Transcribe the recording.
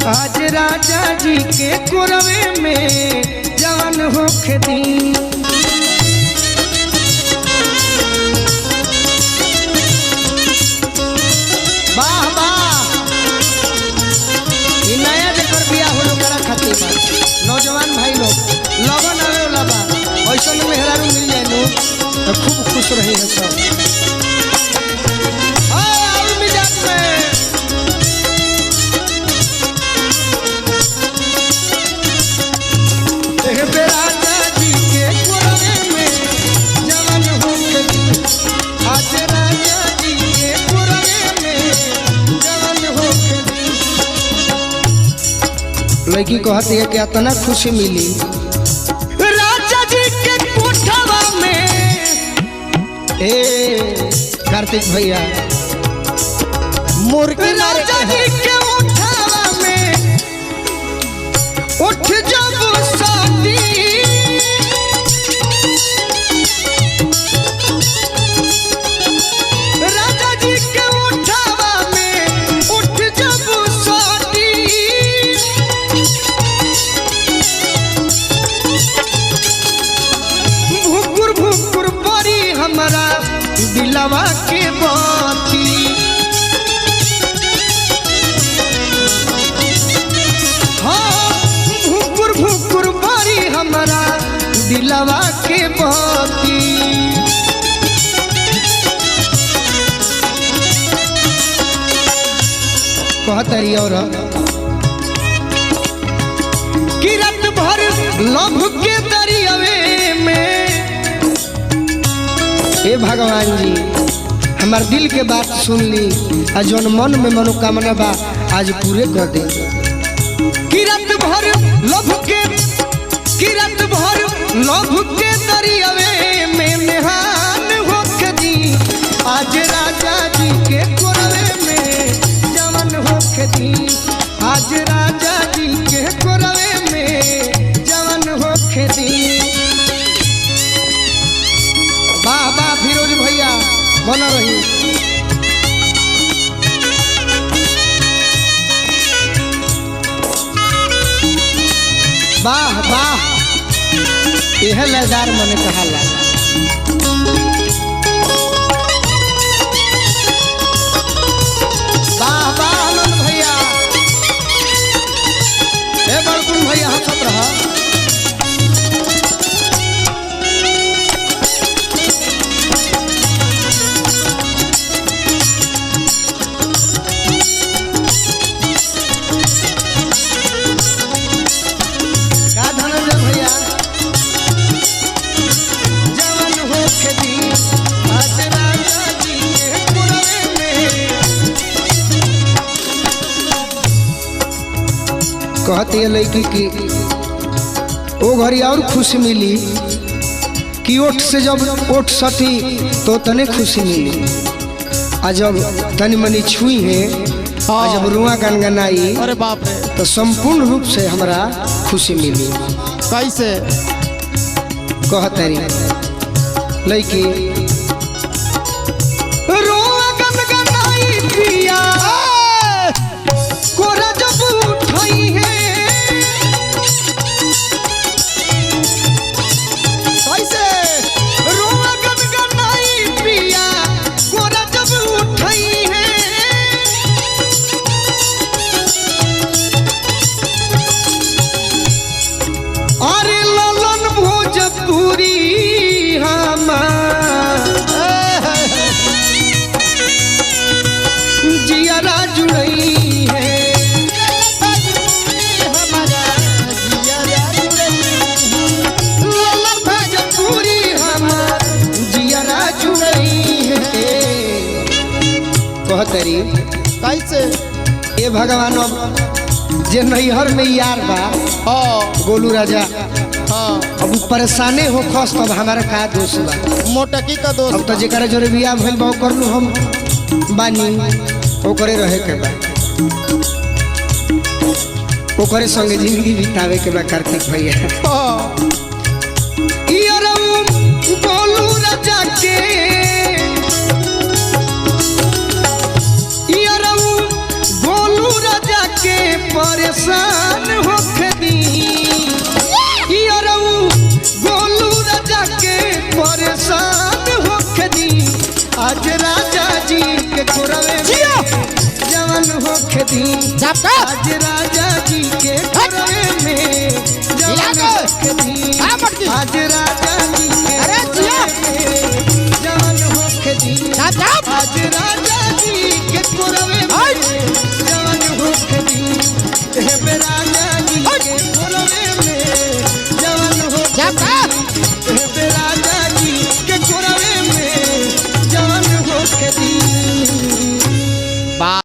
आज राजा जी के कुरवे में जवन होखे दी। वाह वाह, ये नया जकर बिया होलो करा खातिर बा। नौजवान भाई लोग लगन आवे वाला बा, ऐसा में मेहरारू मिल जाए नु तो खूब खुश रही है सब। और मिजाज में राजा जी के कुरवे में जवन होखे दी। आज राजा जी के कुरवे में जवन होखे दी। लड़की कहती है कि इतना खुशी मिली राजा जी के कोठवा में। ए कार्तिक भैया मुर्गी राजा जी के उठावा में उठ जब साथी। राजा जी के उठावा में उठ जब साथी। भुकुर भुकुर परी हमारा दिलवा के बाती। हमारा दिलवा के बाती। कहतरी और कि रात भर लभ के दरियावे में। हे भगवान जी हमार दिल के बात सुन ली, आज जौन मन में मनोकामना बा आज पूरे कर दे। कि रात भर लभ के किरत भर लभ के दरियावे में मेहान होके दी। आज राजा जी के कोरवे में जवन होके दी। आज राजा जी के कोरवे में जवन होके दी। वाह वाह फिरोज भैया बना रही। वाह वाह, यह लयदार मन कहाला। वाह वाह आनंद भैया, हे बड़कुन भैया हंसत रहा। कहती है लड़की की वो घड़ी और खुशी मिली कि ओठ से जब ओठ सटी तो तने खुशी मिली। आज जब तनी मनी छुई है, आज जब रुआ गनगनाई, अरे बाप रे, तो संपूर्ण रूप से हमारा खुशी मिली। कैसे कहतरी लड़की रुआ गनगनाई पिया कोरा जब उठाई है। जियारा जुड़ई है हमारा जियारा भोजपुरी हमार जियारा जुड़ई है। कहतरी कैसे ए भगवान जे नैहर में यार बा गोलू राजा, अब परेशाने हो खस तब हमारा का दोष बा। मोटकी का दोस्त अब तो जेकरा जोरे बियाह भइल बा कर लू हम बानी ओकरे रहे के बा, ओकरे संगे जिंदगी बितावे के बा। कार्तिक भैया गोलू राजा के गोलू राजा के परेशान दिन झपका आज राजा जी के कोरवे में जवान होके दिन आज राजा जी के अरे जिया जवान होके दिन झप झप आज राजा जी के कोरवे में जवान होके दिन हे बेरा